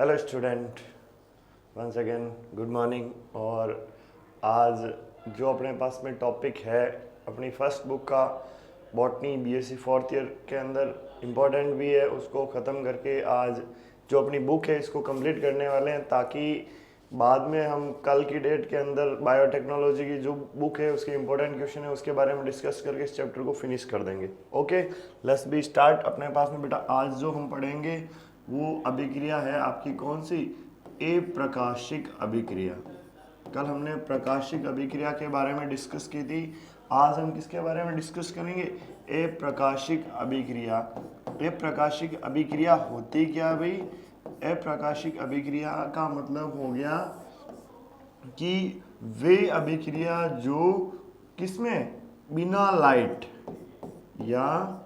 Hello student, once again good morning. और आज जो अपने पास में टॉपिक है अपनी फर्स्ट बुक का बॉटनी बीएससी फोर्थ ईयर के अंदर इम्पोर्टेंट भी है, उसको ख़त्म करके आज जो अपनी बुक है इसको कंप्लीट करने वाले हैं, ताकि बाद में हम कल की डेट के अंदर बायोटेक्नोलॉजी की जो बुक है उसके इंपॉर्टेंट क्वेश्चन है उसके बारे में डिस्कस करके इस चैप्टर को फिनिश कर देंगे। Okay, let's be start. अपने पास में बेटा आज जो हम पढ़ेंगे वो अभिक्रिया है आपकी कौन सी, ए प्रकाशिक अभिक्रिया। कल हमने प्रकाशिक अभिक्रिया के बारे में डिस्कस की थी, आज हम किसके बारे में डिस्कस करेंगे, ए प्रकाशिक अभिक्रिया। ए प्रकाशिक अभिक्रिया होती क्या भाई, ए प्रकाशिक अभिक्रिया का मतलब हो गया कि वे अभिक्रिया जो किसमें बिना लाइट या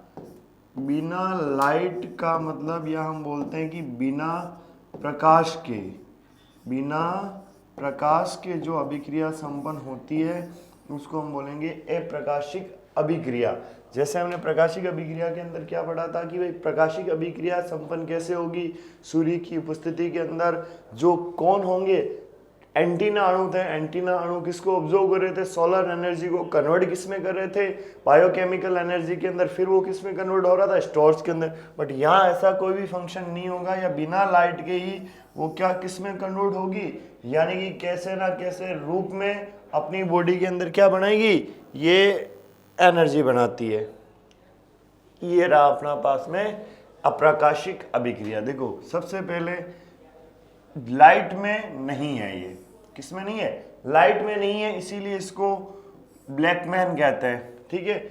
बिना लाइट का मतलब या हम बोलते हैं कि बिना प्रकाश के जो अभिक्रिया संपन्न होती है उसको हम बोलेंगे अप्रकाशिक अभिक्रिया। जैसे हमने प्रकाशिक अभिक्रिया के अंदर क्या पढ़ा था कि भाई प्रकाशिक अभिक्रिया संपन्न कैसे होगी, सूर्य की उपस्थिति के अंदर जो कौन होंगे, एंटीना अणु थे। एंटीना अणु किसको ऑब्जर्व कर रहे थे, सोलर एनर्जी को कन्वर्ट किस में कर रहे थे, बायोकेमिकल एनर्जी के अंदर, फिर वो किस में कन्वर्ट हो रहा था, स्टोर्स के अंदर। बट यहाँ ऐसा कोई भी फंक्शन नहीं होगा, या बिना लाइट के ही वो क्या किस में कन्वर्ट होगी, यानी कि कैसे ना कैसे रूप में अपनी बॉडी के अंदर क्या बनाएगी, ये एनर्जी बनाती है। ये रहा अपना पास में अप्रकाशिक अभिक्रिया। देखो सबसे पहले लाइट में नहीं है, ये किस में नहीं है, लाइट में नहीं है, इसीलिए इसको ब्लैकमैन कहते हैं। ठीक है,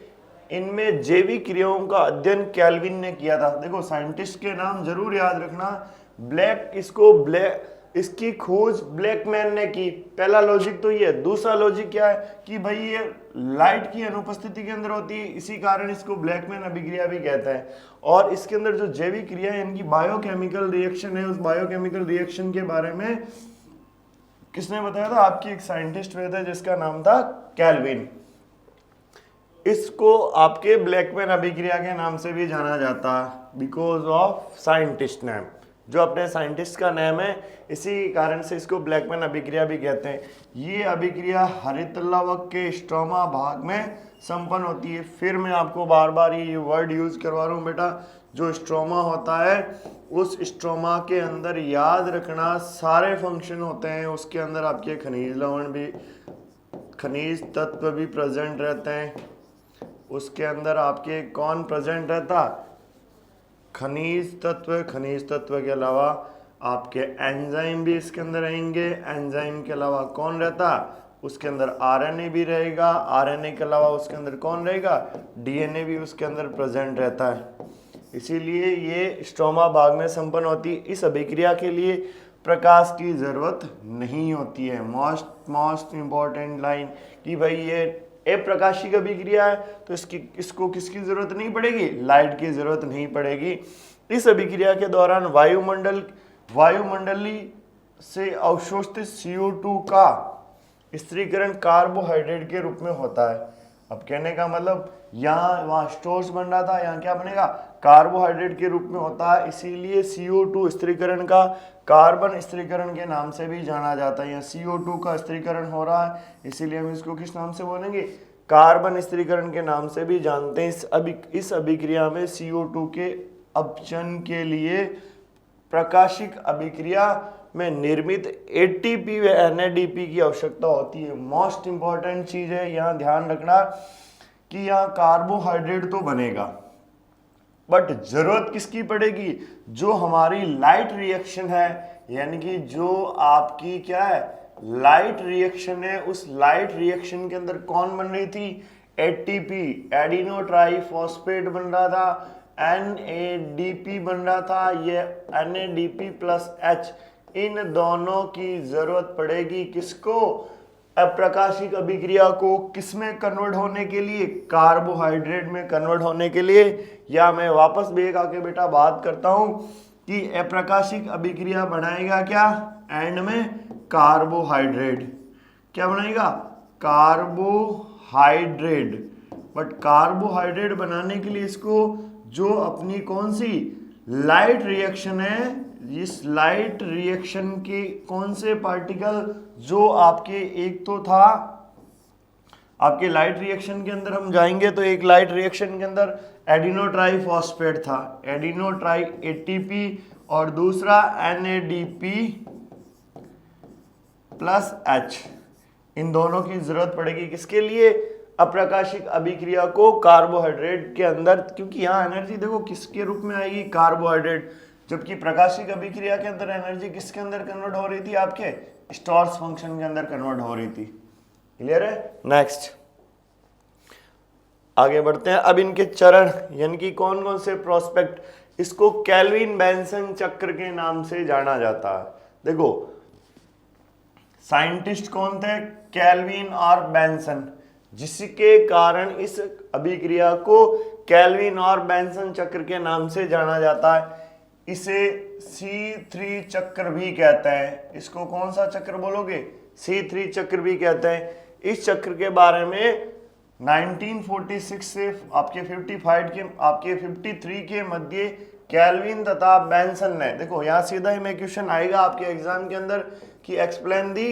इनमें जैविक क्रियाओं का अध्ययन कैल्विन ने किया था। देखो साइंटिस्ट के नाम जरूर याद रखना, इसकी खोज ब्लैकमैन ने की। पहला लॉजिक तो ये है। दूसरा लॉजिक क्या है कि भाई ये लाइट की अनुपस्थिति के अंदर होती है, इसी कारण इसको ब्लैकमैन अभिक्रिया भी कहते हैं। और इसके अंदर जो जैविक क्रिया है, इनकी बायोकेमिकल रिएक्शन है, उस बायोकेमिकल रिएक्शन के बारे में किसने बताया था, आपकी एक साइंटिस्ट हुए थे जिसका नाम था कैल्विन। इसको आपके ब्लैकमैन अभिक्रिया के नाम से भी जाना जाता है, बिकॉज ऑफ साइंटिस्ट नेम, जो अपने साइंटिस्ट का नाम है, इसी कारण से इसको ब्लैकमैन अभिक्रिया भी कहते हैं। ये अभिक्रिया हरित लवक के स्ट्रोमा भाग में संपन्न होती है। फिर मैं आपको बार बार ये वर्ड यूज करवा रहा हूँ बेटा, जो स्ट्रोमा होता है उस स्ट्रोमा के अंदर याद रखना सारे फंक्शन होते हैं। उसके अंदर आपके खनिज लवण भी, खनिज तत्व भी प्रेजेंट रहते हैं। उसके अंदर आपके कौन प्रेजेंट रहता, खनिज तत्व के अलावा आपके एंजाइम भी इसके अंदर रहेंगे। एंजाइम के अलावा कौन रहता, उसके अंदर आरएनए भी रहेगा। आरएनए के अलावा उसके अंदर कौन रहेगा, डीएनए भी उसके अंदर प्रेजेंट रहता है। इसीलिए ये स्ट्रोमा भाग में संपन्न होती है। इस अभिक्रिया के लिए प्रकाश की जरूरत नहीं होती है। मोस्ट इंपॉर्टेंट लाइन कि भाई ये अप्रकाशिक अभिक्रिया है तो इसको किसकी जरूरत नहीं पड़ेगी, लाइट की जरूरत नहीं पड़ेगी। इस अभिक्रिया के दौरान वायुमंडली से अवशोषित CO2 का स्थिरीकरण कार्बोहाइड्रेट के रूप में होता है। अब कहने का मतलब यहाँ वहाँ स्टोर्स बन रहा था, यहाँ क्या बनेगा, कार्बोहाइड्रेट के रूप में होता है। इसीलिए CO2 स्थिरीकरण का कार्बन स्थिरीकरण के नाम से भी जाना जाता है। यहाँ CO2 का स्थिरीकरण हो रहा है, इसीलिए हम इसको किस नाम से बोलेंगे, कार्बन स्थिरीकरण के नाम से भी जानते हैं। इस अभिक्रिया में CO2 के अपचन के लिए प्रकाशिक अभिक्रिया में निर्मित ATP व NADP की आवश्यकता होती है। मोस्ट इंपॉर्टेंट चीज है, यहाँ ध्यान रखना कि यहाँ कार्बोहाइड्रेट तो बनेगा, बट जरूरत किसकी पड़ेगी, जो हमारी लाइट रिएक्शन है, यानी कि जो आपकी क्या है लाइट रिएक्शन है, उस लाइट रिएक्शन के अंदर कौन बन रही थी, ATP एडिनो ट्राइफॉस्फेट बन रहा था, NADP बन रहा था, ये NADP प्लस H, इन दोनों की जरूरत पड़ेगी किसको, अप्रकाशिक अभिक्रिया को किसमें कन्वर्ट होने के लिए, कार्बोहाइड्रेट में कन्वर्ट होने के लिए। या मैं वापस बेग आके बेटा बात करता हूं कि अप्रकाशिक अभिक्रिया बनाएगा क्या, एंड में कार्बोहाइड्रेट, क्या बनाएगा, कार्बोहाइड्रेट। बट कार्बोहाइड्रेट बनाने के लिए इसको जो अपनी कौन सी लाइट रिएक्शन है, इस लाइट रिएक्शन के कौन से पार्टिकल जो आपके, एक तो था आपके लाइट रिएक्शन के अंदर हम जाएंगे तो एक लाइट रिएक्शन के अंदर एडिनो ट्राइफॉस्फेट था, एडिनो ट्राई एटीपी, और दूसरा NADP प्लस H। इन दोनों की जरूरत पड़ेगी किसके लिए? अप्रकाशिक अभिक्रिया को कार्बोहाइड्रेट के अंदर, क्योंकि यहाँ एनर्जी देखो किसके रूप में आएगी, कार्बोहाइड्रेट, जबकि प्रकाशिक अभिक्रिया के अंदर एनर्जी किसके अंदर कन्वर्ट हो रही थी, आपके स्टोर्स फंक्शन के अंदर कन्वर्ट हो रही थी। क्लियर है? नेक्स्ट आगे बढ़ते हैं। अब इनके चरण यानी कि कौन कौन से प्रोस्पेक्ट, इसको केल्विन बेंसन चक्र के नाम से जाना जाता है। देखो साइंटिस्ट कौन थे? केल्विन और बेंसन, जिसके कारण इस अभिक्रिया को केल्विन और बेंसन चक्र के नाम से जाना जाता है। इसे C3 चक्र भी कहते हैं। इसको कौन सा चक्र बोलोगे? C3 चक्र भी कहते हैं। इस चक्र के बारे में 1946 से आपके 53 के मध्य केल्विन तथा बेंसन ने, देखो यहाँ सीधा ही में क्वेश्चन आएगा आपके एग्जाम के अंदर कि एक्सप्लेन दी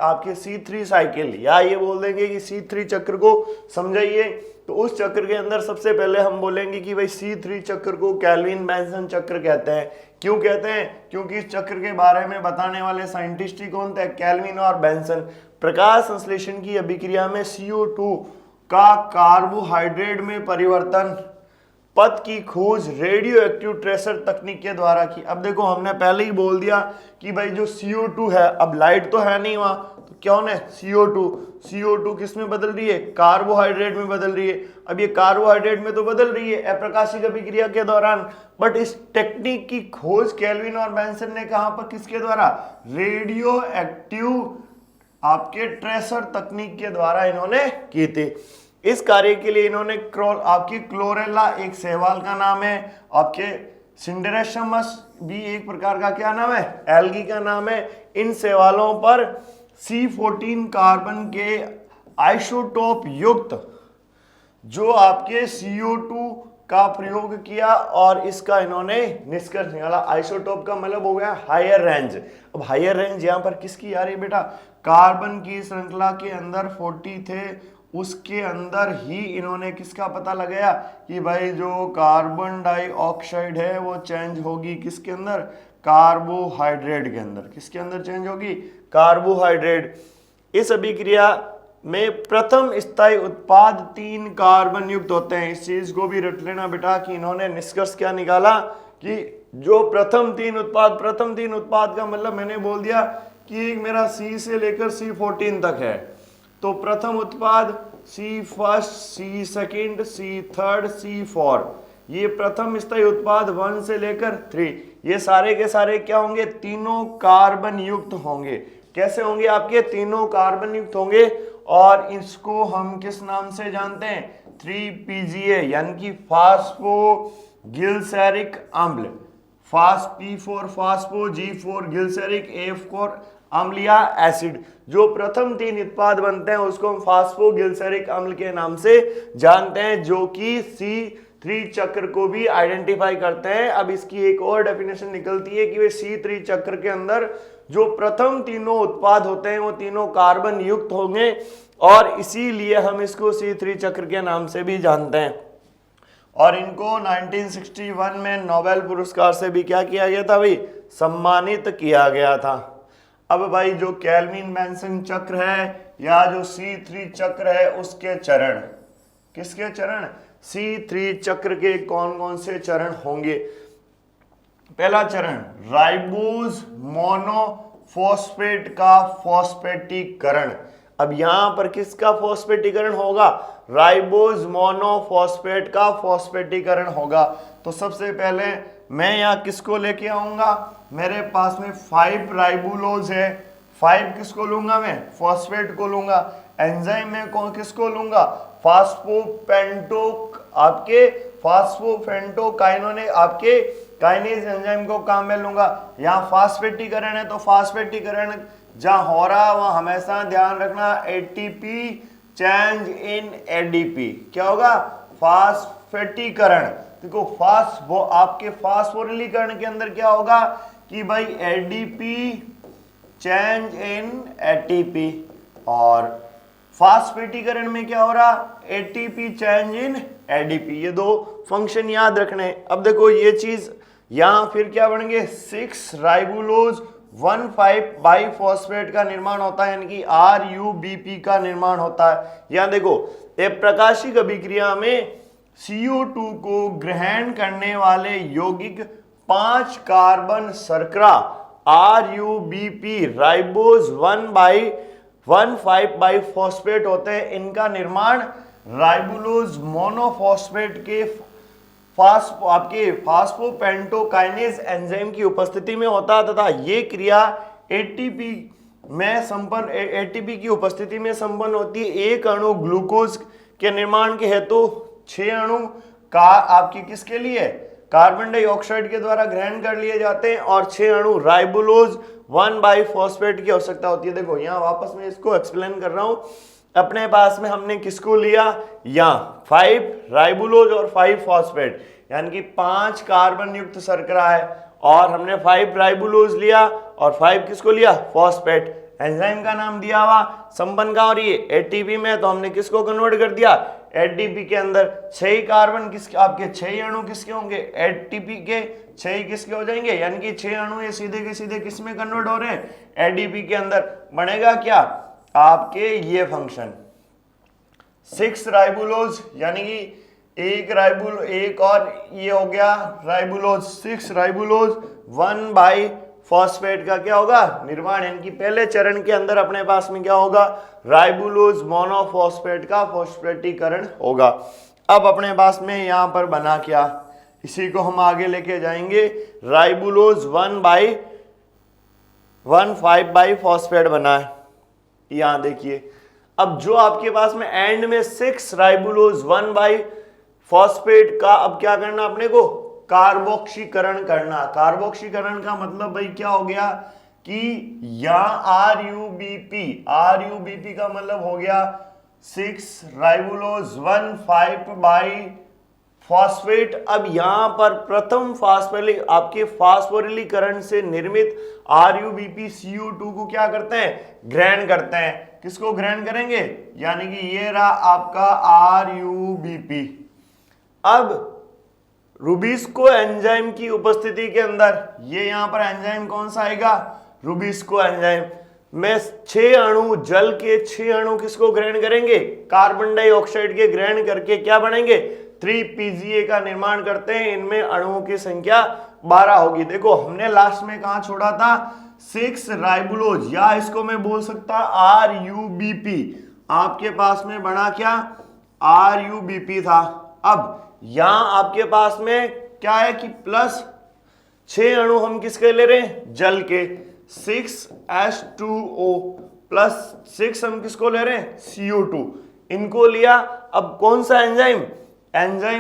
आपके C3 साइकिल, या ये बोल देंगे कि C3 चक्र को समझाइए। तो उस चक्र के अंदर सबसे पहले हम बोलेंगे कि भाई C3 चक्र को केल्विन बेंसन चक्र कहते हैं। क्यों कहते हैं? क्योंकि इस चक्र के बारे में बताने वाले साइंटिस्ट ही कौन थे? केल्विन और बेंसन। प्रकाश संश्लेषण की अभिक्रिया में CO2 का कार्बोहाइड्रेट में परिवर्तन पद की खोज रेडियो एक्टिव ट्रेसर तकनीक के द्वारा की। अब देखो हमने पहले ही बोल दिया कि भाई जो CO2 है, अब लाइट तो है नहीं वहां, तो क्या है? CO2 किस में बदल रही है? कार्बोहाइड्रेट में बदल रही है। अब ये कार्बोहाइड्रेट में तो बदल रही है अप्रकाशिक अभिक्रिया के दौरान, बट इस टेक्निक की खोज केल्विन और बेंसन ने कहां पर, किसके द्वारा? रेडियो एक्टिव आपके ट्रेसर तकनीक के द्वारा इन्होंने की थी। इस कार्य के लिए इन्होंने आपकी क्लोरेला एक शैवाल का नाम है, आपके सिंडेरेशमस भी एक प्रकार का क्या नाम है? एल्गी का नाम है। इन शैवालों पर C14 कार्बन के आइसोटोप युक्त जो आपके CO2 का प्रयोग किया और इसका इन्होंने निष्कर्ष निकाला। आइसोटोप का मतलब हो गया हायर रेंज। अब हायर रेंज यहाँ पर किसकी आ रही है बेटा? कार्बन की श्रृंखला के अंदर 40 थे, उसके अंदर ही इन्होंने किसका पता लगाया कि भाई जो कार्बन डाइऑक्साइड है वो चेंज होगी किसके अंदर? कार्बोहाइड्रेट के अंदर। किसके अंदर चेंज होगी? कार्बोहाइड्रेट। इस अभिक्रिया में प्रथम स्थायी उत्पाद 3 कार्बन युक्त होते हैं। इस चीज को भी रट लेना बेटा कि इन्होंने निष्कर्ष क्या निकाला कि जो प्रथम तीन उत्पाद का मतलब मैंने बोल दिया कि एक मेरा C से लेकर C14 तक है। तो प्रथम उत्पाद C1, C2, C3, C4, ये प्रथम स्थायी उत्पाद 1 से लेकर 3, ये सारे के सारे क्या होंगे? तीनों कार्बन युक्त होंगे। कैसे होंगे? आपके तीनों कार्बन युक्त होंगे और इसको हम किस नाम से जानते हैं? 3PGA यानी कि फास्फोगिल्सैरिक अम्ल। P4 फास्फो, G4 गिल्सैरिक, A4 अम्लीय एसिड। जो प्रथम 3 उत्पाद बनते हैं उसको हम फास्फोगिल्सैरिक अम्ल के नाम से जानते हैं, जो कि C3 चक्र को भी आइडेंटिफाई करते हैं। अब इसकी एक और डेफिनेशन निकलती है कि वे C3 चक्र के अंदर जो प्रथम तीनों उत्पाद होते हैं वो तीनों कार्बन युक्त होंगे और इसीलिए हम इसको C3 चक्र के नाम से भी जानते हैं। और इनको 1961 में नोबेल पुरस्कार से भी क्या किया गया था भाई? सम्मानित किया गया था। अब भाई जो केल्विन बेंसन चक्र है या जो C3 चक्र है उसके चरण, किसके चरण? C3 चक्र के कौन कौन से चरण होंगे? पहला चरण राइबोज मोनोफॉस्फेट का फॉस्फेटीकरण। अब यहां पर किसका फॉस्फेटीकरण होगा? राइबोज मोनोफॉस्फेट का फॉस्फेटीकरण होगा। तो सबसे पहले मैं यहाँ किसको लेके आऊंगा? मेरे पास में 5 राइबुलोज है। 5 किसको लूंगा मैं? फॉस्फेट को लूंगा। एंजाइम में कौन किसको लूंगा? फास्फोपेंटोकाइनोने आपके काइनेज एंजाइम को काम में लूंगा। यहाँ फास्फेटीकरण है तो फास्फेटीकरण जहां हो रहा है वहां हमेशा ध्यान रखना ATP चेंज इन ADP क्या होगा? फास्फेटीकरण। देखो वो आपके फास्फोरिलीकरण के अंदर क्या होगा कि भाई एडीपी चेंज इन एटीपी, और फास्फेटीकरण में क्या हो रहा, एटीपी चेंज इन एडीपी। ये दो फंक्शन याद रखने। अब देखो ये चीज यहां फिर क्या बनेंगे, 6 राइबुलोज 1,5 बाइफॉस्फेट का निर्माण होता है, यानी कि RuBP का निर्माण होता है। यहां देखो एक प्रकाशिक अभिक्रिया में CO2 को ग्रहण करने वाले यौगिक 5 कार्बन शर्करा RuBP राइबोज 1,5 बाइफॉस्फेट होते हैं। इनका निर्माण राइबुलोज मोनोफॉस्फेट के आपके फास्फोपेंटोकाइनेज एंजाइम की उपस्थिति में होता है, तथा ये क्रिया एटीपी की उपस्थिति में संपन्न होती है। एक अणु ग्लूकोज के निर्माण के हेतु 6 अणु का आपकी किसके लिए, कार्बन डाइऑक्साइड के द्वारा ग्रहण कर लिए जाते हैं, और 6 अणु राइबुलोज 1 बाइफॉस्फेट की आवश्यकता होती है। देखो यहाँ वापस मैं इसको एक्सप्लेन कर रहा हूं। अपने पास में हमने किसको लिया, यहाँ 5 राइबुलोज और 5 फॉस्फेट, यानी कि 5 कार्बन युक्त शर्करा है, और हमने 5 राइबुलोज लिया और 5 किसको लिया, फॉस्फेट। एंजाइम का नाम दिया हुआ, संपन्न कहाँ हो रही है, एटीपी में, तो हमने किसको कन्वर्ट कर दिया, एटीपी के अंदर। 6 कार्बन किसके, आपके 6 अणु किसके होंगे, एटीपी के 6 किसके हो जाएंगे, यानी कि 6 अणु ये सीधे के सीधे किस में कन्वर्ट हो रहे हैं, एडीपी के अंदर। बनेगा क्या, आपके ये फंक्शन 6 राइबुलोज, यानी कि एक और ये हो गया राइबुलोज, 6 राइबुलोज 1 बाइफॉस्फेट का क्या होगा, निर्माण, यानी कि पहले चरण के अंदर अपने पास में क्या होगा, राइबुलोज मोनोफॉस्फेट का फॉस्फेटीकरण होगा। अब अपने पास में यहां पर बना क्या, इसी को हम आगे लेके जाएंगे। राइबुलोज 1,5 बाइफॉस्फेट बना है, यहां देखिए। अब जो आपके पास में एंड में 6 राइबुलोज 1 बाइफॉस्फेट का अब क्या करना, अपने को कार्बोक्सीकरण करना। कार्बोक्सीकरण का मतलब भाई क्या हो गया कि यहाँ RuBP का मतलब हो गया 6 राइबुलोज 1,5 बाइफॉस्फेट। अब यहां पर प्रथम आपके फास्फोरिलीकरण से निर्मित RuBP CO2 को क्या करते हैं, ग्रहण करते हैं। किसको ग्रहण करेंगे, यानी कि ये रहा आपका RuBP। अब रूबिस्को एंजाइम की उपस्थिति के अंदर ये यहां पर एंजाइम कौन सा आएगा, रूबिस्को एंजाइम में 6 अणु, जल के 6 अणु किसको ग्रहण करेंगे, कार्बन डाइऑक्साइड के ग्रहण करके क्या बनेंगे, 3PGA का निर्माण करते हैं। इनमें अणुओं की संख्या 12 होगी। देखो हमने लास्ट में कहां छोड़ा था, 6 राइबुलोज, या इसको मैं बोल सकता RuBP। आपके पास में बना क्या, RuBP था। अब यहां आपके पास में क्या है कि प्लस 6 अणु हम किसके ले रहे हैं, जल के, 6H2O प्लस 6 हम किसको ले रहे हैं, CO2, इनको लिया। अब कौन सा एंजाइम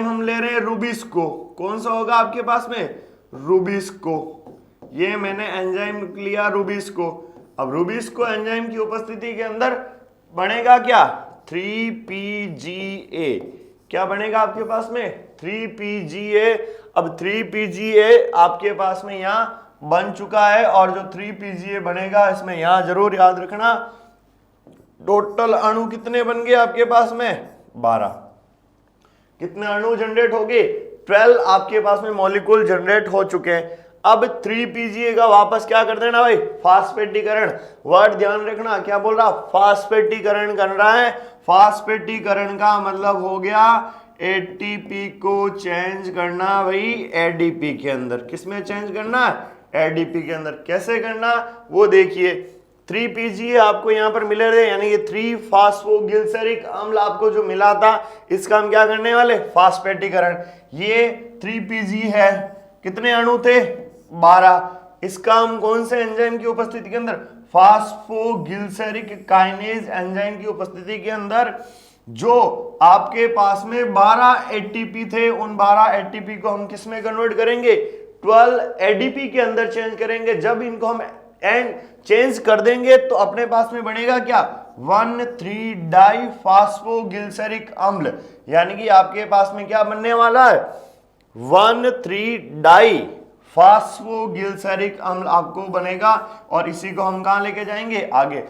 हम ले रहे हैं, रूबिस्को। कौन सा होगा आपके पास में, रूबिस्को। ये मैंने एंजाइम लिया रूबिस्को। अब रूबिस्को एंजाइम की उपस्थिति के अंदर बनेगा क्या, 3PGA। क्या बनेगा आपके पास में, 3PGA। अब 3PGA आपके पास में यहां बन चुका है, और जो 3PGA बनेगा इसमें यहां जरूर याद रखना टोटल अणु कितने बन गए आपके पास में, 12। कितने अणु जनरेट हो गए, 12 आपके पास में मॉलिक्यूल जनरेट हो चुके हैं। अब 3PGA का वापस क्या कर देना भाई, फास्फेटीकरण। वर्ड ध्यान रखना, क्या बोल रहा, फास्फेटीकरण कर रहा है। फास्फेटीकरण का मतलब हो गया एटीपी को चेंज करना भाई एडीपी के अंदर। किसमें चेंज करना, एडीपी के अंदर। कैसे करना वो देखिए, 3PGA आपको यहां पर मिले थे, यानी कि 3-फास्फोगिल्सरिक अम्ल आपको जो मिला था, इसका हम क्या करने वाले, फास्फेटीकरण। ये 3PG है, कितने अणु थे, 12। इसका हम कौन से एंजाइम की उपस्थिति के अंदर, फास्फोगिल्सरिक काइनेज एंजाइम की उपस्थिति के अंदर, जो आपके पास में 12 एटीपी थे, उन 12 एटीपी को हम किस में कन्वर्ट करेंगे, 12 एडीपी के अंदर चेंज करेंगे। जब इनको हम एंड चेंज कर देंगे तो अपने पास में बनेगा क्या, 1,3-डाइफास्फोगिल्सरिक अम्ल, यानी कि आपके पास में क्या बनने वाला है, 1,3 डाई फास्फोगिल्सरिक अम्ल आपको बनेगा, और इसी को हम कहां लेके जाएंगे आगे।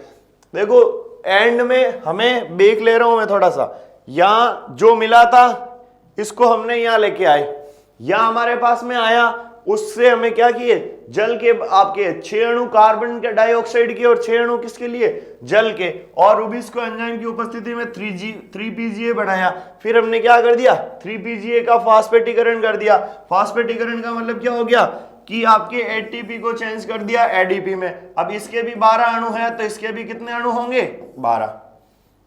देखो एंड में हमें बेक ले रहा हूं मैं थोड़ा सा, यहां जो मिला था इसको हमने यहां लेके आए, यहां हमारे पास में आया, उससे हमें क्या किए, जल के आपके 6 अणु कार्बन के डाइऑक्साइड के और 6 अणु किसके लिए, जल के, और रूबिस को एंजाइम की उपस्थिति में 3PGA बनाया। फिर हमने क्या कर दिया, 3PGA का फास्फेटीकरण कर दिया। फास्फेटीकरण का मतलब क्या हो गया कि आपके एटीपी को चेंज कर दिया एडीपी में। अब इसके भी 12 अणु है, तो इसके भी कितने अणु होंगे, 12।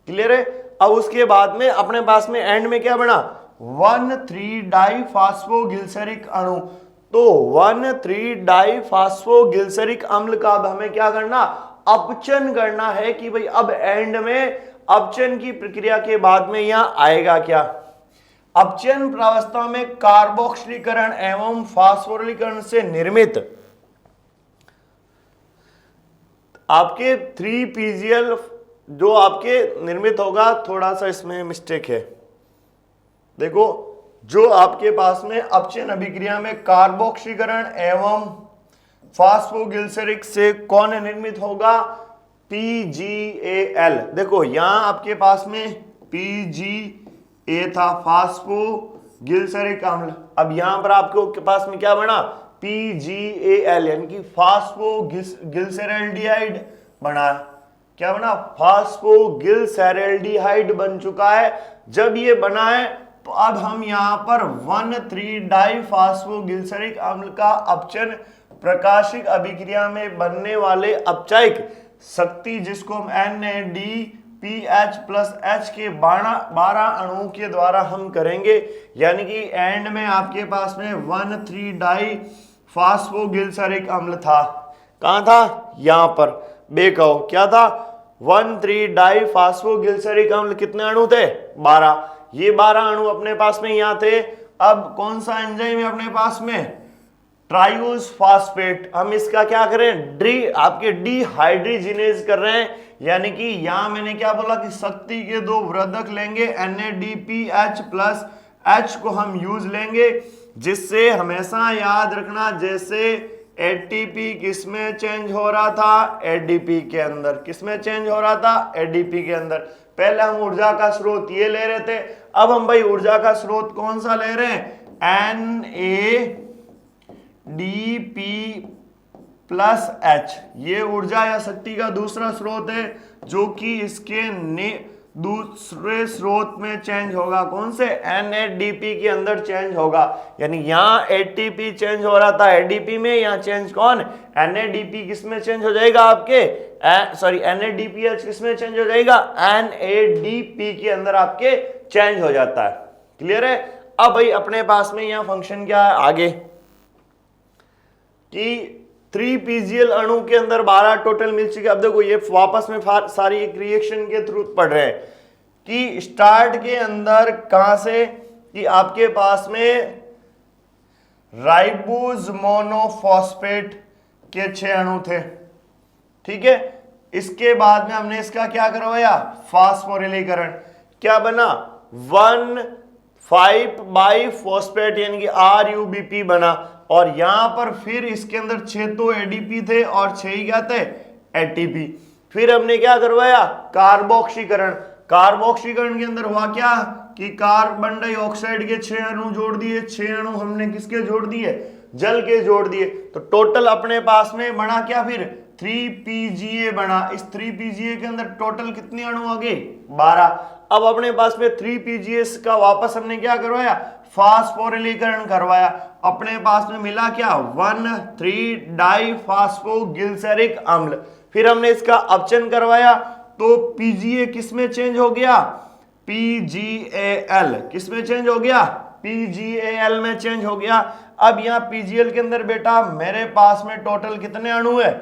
क्लियर है। अब उसके बाद में अपने पास में एंड में क्या बना, 1,3 डाई फास्फोगिल्सरिक अणु। तो 1,3 डाई फास्फोगिल्सरिक अम्ल का अब हमें क्या करना, अपचन करना है कि भाई अब एंड में अपचन की प्रक्रिया के बाद में यहां आएगा क्या। अपचन प्रावस्था में कार्बोक्सिलीकरण एवं फास्फोरिलीकरण से निर्मित आपके 3PGL जो आपके निर्मित होगा, थोड़ा सा इसमें मिस्टेक है। देखो जो आपके पास में अपचन अभिक्रिया में कार्बोक्सीकरण एवं फास्फोगिल्सरिक से कौन निर्मित होगा, PGAL। देखो यहां आपके पास में PGA था, फास्फोगिल्सरिक अम्ल। अब यहां पर आपको के पास में क्या बना, PGAL यानी कि फास्फोगिल्सरैल्डिहाइड बना। क्या बना, फास्फोगिल्सरैल्डिहाइड बन चुका है। जब ये बना है तो अब हम यहां पर 1,3 डाई फास्फोगिल्सरिक अम्ल का अपचन प्रकाशिक अभिक्रिया में बनने वाले अपचायक शक्ति, जिसको हम NADPH+H के 12 अणुओं के द्वारा हम करेंगे। यानी कि एंड में आपके पास में 1,3 डाई फास्फोगिल्सरिक अम्ल था, कहां था, यहां पर बेकहो क्या था, 1,3 डाई फास्फोगिल्सरिक अम्ल। कितने अणु थे, 12। ये 12 अणु अपने पास में यहां थे। अब कौन सा एंजाइम है अपने पास में, ट्राइयूज फास्फेट। हम इसका क्या करें, आपके डिहाइड्रोजिनेज कर रहे हैं। यानी कि यहां मैंने क्या बोला कि शक्ति के 2 वर्धक लेंगे, NADPH+H को हम यूज लेंगे, जिससे हमेशा याद रखना जैसे एटीपी किसमें चेंज हो रहा था, एडीपी के अंदर। किसमें चेंज हो रहा था, एडीपी के अंदर। पहले हम ऊर्जा का स्रोत ये ले रहे थे, अब हम भाई ऊर्जा का स्रोत कौन सा ले रहे हैं, NADP+H। ये ऊर्जा या शक्ति का दूसरा स्रोत है, जो कि इसके दूसरे स्रोत में चेंज होगा। कौन से, NADP के अंदर चेंज होगा। यानी यहां एटीपी चेंज हो रहा था एडीपी में, यहां चेंज कौन, NADP किसमें चेंज हो जाएगा आपके, NADPH किसमें चेंज हो जाएगा, NADP के अंदर आपके चेंज हो जाता है। क्लियर है। अब भाई अपने पास में यहां फंक्शन क्या है आगे, कि 3PGL अणु के अंदर 12 टोटल मिल चुके। अब देखो ये वापस में सारी एक रिएक्शन के थ्रू पढ़ रहे हैं कि स्टार्ट के अंदर कहां से, कि आपके पास में राइबोज मोनोफॉस्फेट के 6 अणु थे, ठीक है। इसके बाद में हमने इसका क्या करवाया, फास्फोरिलीकरण। क्या बना, 1,5-बाइफॉस्फेट यानी कि RUBP बना। और यहां पर फिर इसके अंदर 6 तो एडीपी थे और 6 ही क्या थे, एटीपी। फिर हमने क्या करवाया, कार्बोक्सीकरण। कार्बोक्सीकरण के अंदर हुआ क्या कि कार्बन डाइऑक्साइड के 6 अणु जोड़ दिए, 6 अणु हमने किसके जोड़ दिए, जल के जोड़ दिए। तो टोटल अपने पास में बना क्या, फिर 3PGA बना। इस 3PGA के अंदर टोटल कितने अणु आ गए, 12। अब अपने पास में 3PGA का वापस हमने क्या करवाया, फास्फोरिलीकरण करवाया। अपने पास में मिला क्या, 1,3 डाई फास्फोगिल्सरिक अम्ल। फिर हमने इसका अपचन करवाया, तो PGA किसमें चेंज हो गया, PGAL। किसमें चेंज हो गया, PGAL में चेंज हो गया। अब यहाँ PGL के अंदर बेटा मेरे पास में टोटल कितने अणु है,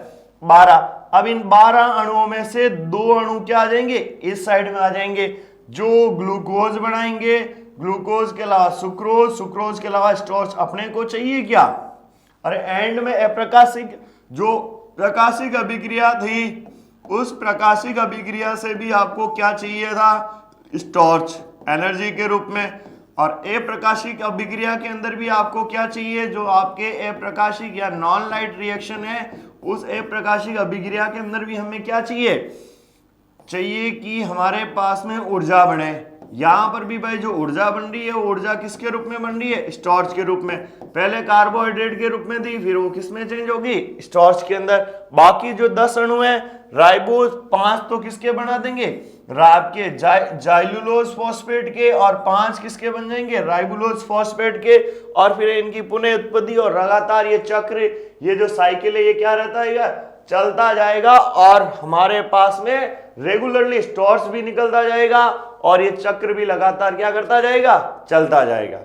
12। अब इन 12 अणुओं में से 2 अणु क्या आ जाएंगे, इस साइड में आ जाएंगे, जो ग्लूकोज बनाएंगे। ग्लूकोज के अलावा सुक्रोज, सुक्रोज के अलावा स्टार्च अपने को चाहिए क्या। अरे एंड में अप्रकाशिक, जो प्रकाशिक अभिक्रिया थी, उस प्रकाशिक अभिक्रिया से भी आपको क्या चाहिए था, स्टार्च एनर्जी के रूप में। और अप्रकाशिक अभिक्रिया के अंदर भी आपको क्या चाहिए, जो आपके अप्रकाशिक या नॉन लाइट रिएक्शन है, उस अप्रकाशिक अभिक्रिया के अंदर भी हमें क्या चाहिए कि हमारे पास में ऊर्जा बने। यहां पर भी भाई जो ऊर्जा बन रही है, ऊर्जा किसके रूप में बन रही है, स्टार्च के रूप में। पहले कार्बोहाइड्रेट के रूप में थी, फिर वो किसमें चेंज होगी, स्टार्च के अंदर। बाकी जो 10 अणु है राइबोज 5 तो किसके बना देंगे, आपके जाइलुलोज फॉस्फेट के, और 5 किसके बन जाएंगे, राइबुलोज फॉस्फेट के। और फिर इनकी पुनः उत्पत्ति और लगातार ये चक्र, ये जो साइकिल है, ये क्या रहता है, चलता जाएगा और हमारे पास में रेगुलरली स्टार्च भी निकलता जाएगा और ये चक्र भी लगातार क्या करता जाएगा, चलता जाएगा।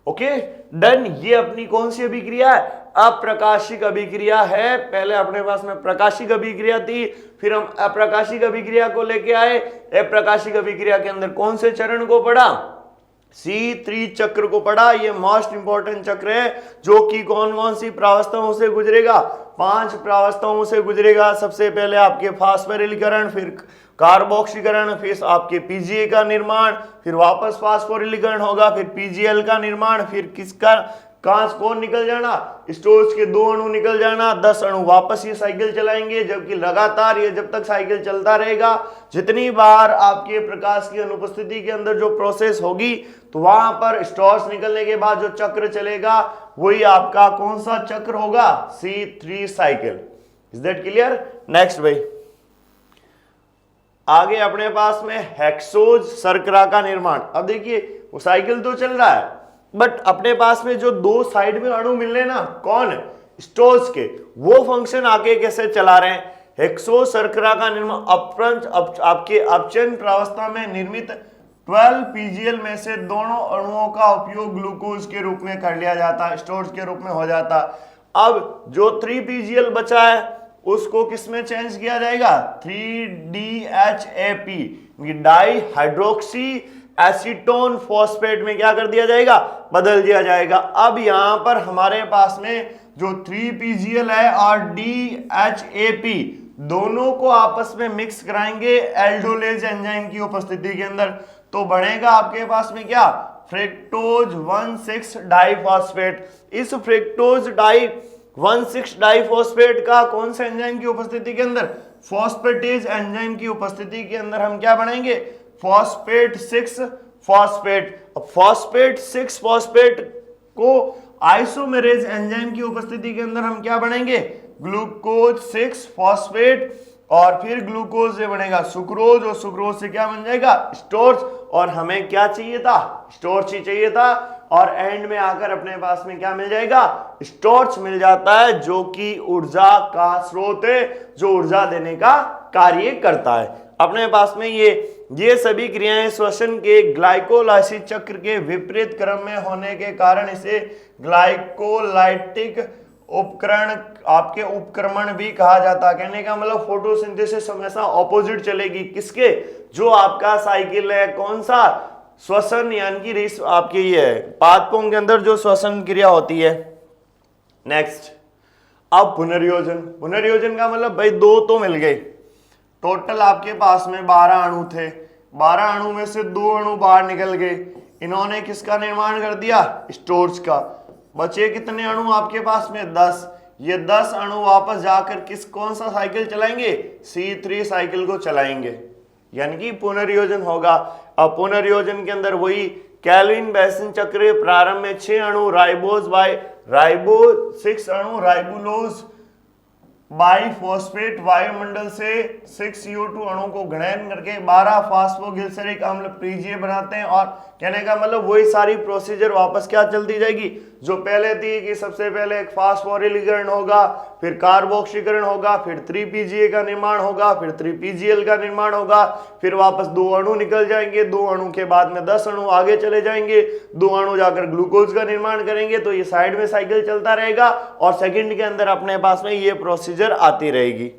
Okay done. ये अपनी कौन सी अभिक्रिया है, अप्रकाशिक अभिक्रिया है। पहले अपने पास में प्रकाशिक अभिक्रिया थी, फिर हम अप्रकाशिक अभिक्रिया को लेके आए। अप्रकाशिक अभिक्रिया के अंदर कौन से चरण को पढ़ा, C3 चक्र को पढ़ा। ये मोस्ट इंपॉर्टेंट चक्र है जो कि कौन कौन सी प्रावस्थाओं से गुजरेगा, 5 प्रावस्थाओं से गुजरेगा। सबसे पहले आपके फास्फोरिलीकरण, फिर कार्बोक्सीकरण, फिर आपके पीजीए का निर्माण, फिर वापस फास्फोरिलीकरण होगा, फिर पीजीएल का निर्माण, फिर किसका कौन निकल जाना, स्टोर्स के 2 अणु निकल जाना, 10 अणु वापस ये साइकिल चलाएंगे। जबकि लगातार ये जब तक साइकिल चलता रहेगा, जितनी बार आपके प्रकाश की अनुपस्थिति के अंदर जो प्रोसेस होगी, तो वहां पर स्टोर्स निकलने के बाद जो चक्र चलेगा वही आपका कौन सा चक्र होगा, C3 cycle. Is that clear. Next भाई, आगे अपने पास में हेक्सोज शर्करा का निर्माण। अब देखिए वो साइकिल तो चल रहा है, बट अपने पास में जो 2 साइड में अणु मिल रहे ना, कौन, स्टोर्स के, वो फंक्शन आगे कैसे चला रहे हैं। हेक्सोज शर्करा का निर्माण आपके अपचयन प्रावस्था में निर्मित 12 पीजीएल में से दोनों अणुओं का उपयोग ग्लूकोज के रूप में कर लिया जाता है, स्टोर्स के रूप में हो जाता। अब जो 3 पीजीएल बचा है उसको किसमें चेंज किया जाएगा, 3DHAP di hydroxy acetone phosphate में क्या कर दिया जाएगा, बदल दिया जाएगा। अब यहां पर हमारे पास में जो 3PGL है और DHAP दोनों को आपस में मिक्स कराएंगे एल्डोलेज एंजाइम की उपस्थिति के अंदर, तो बनेगा आपके पास में क्या, फ्रक्टोज 1,6 डाइफॉस्फेट। इस फ्रक्टोज 1,6 डाइफॉस्फेट का कौन से एंजाइम की उपस्थिति के अंदर, फॉस्फेटेज एंजाइम की उपस्थिति के अंदर हम क्या बनाएंगे, फॉस्फेट 6 फॉस्फेट। अब फॉस्फेट 6 फॉस्फेट को आइसोमेरेज एंजाइम की उपस्थिति के अंदर हम क्या बनाएंगे, ग्लूकोज 6 फॉस्फेट, और फिर ग्लूकोज से बनेगा सुक्रोज, और सुक्रोज से क्या बन जाएगा, स्टार्च। और हमें क्या चाहिए था, स्टार्च ही चाहिए था, और एंड में आकर अपने पास में क्या मिल जाएगा, स्टार्च मिल जाता है, जो कि ऊर्जा का स्रोत है, जो ऊर्जा देने का कार्य करता है। अपने पास में ये सभी क्रियाएं श्वसन के ग्लाइकोलाइसिस चक्र के विपरीत क्रम में होने के कारण इसे ग्लाइकोलाइटिक उपकरण आपके उपक्रमण भी कहा जाता है। कहने का मतलब फोटोसिंथेसिस हमेशा ऑपोजिट चलेगी, किसके, जो आपका साइकिल है, कौन सा, श्वसन, यानी कि आपके ये पादपों के अंदर जो श्वसन क्रिया होती है। नेक्स्ट, अब पुनर्योजन। पुनर्योजन का मतलब भाई 2 तो मिल गए, टोटल आपके पास में 12 अणु थे, 12 अणु में से 2 अणु बाहर निकल गए। इन्होंने किसका निर्माण कर दिया, स्टोर्स का। बचे कितने अणु आपके पास में, 10। ये 10 अणु वापस जाकर कौन सा साइकिल चलाएंगे, C3 साइकिल को चलाएंगे, यानी कि पुनर्योजन होगा। अब पुनर्योजन के अंदर वही कैल्विन बेसिन चक्र, प्रारंभ में 6 अणु राइबोज 6 अणु राइबुलोज बाइफॉस्फेट वायुमंडल से 6CO2 अणु को ग्रहण करके 12 फास्फोग्लिसरिक अम्ल पीजीए बनाते हैं। और कहने का मतलब वही सारी प्रोसीजर वापस क्या चलती जाएगी, जो पहले थी कि सबसे पहले एक फास्फोरिलीकरण होगा, फिर कार्बोक्सीकरण होगा, फिर 3PGA का निर्माण होगा, फिर 3PGL का निर्माण होगा, फिर वापस 2 अणु निकल जाएंगे, 2 अणु के बाद में 10 अणु आगे चले जाएंगे, 2 अणु जाकर ग्लूकोज का निर्माण करेंगे। तो ये साइड में साइकिल चलता रहेगा और सेकंड के अंदर अपने पास में ये प्रोसीजर आती रहेगी।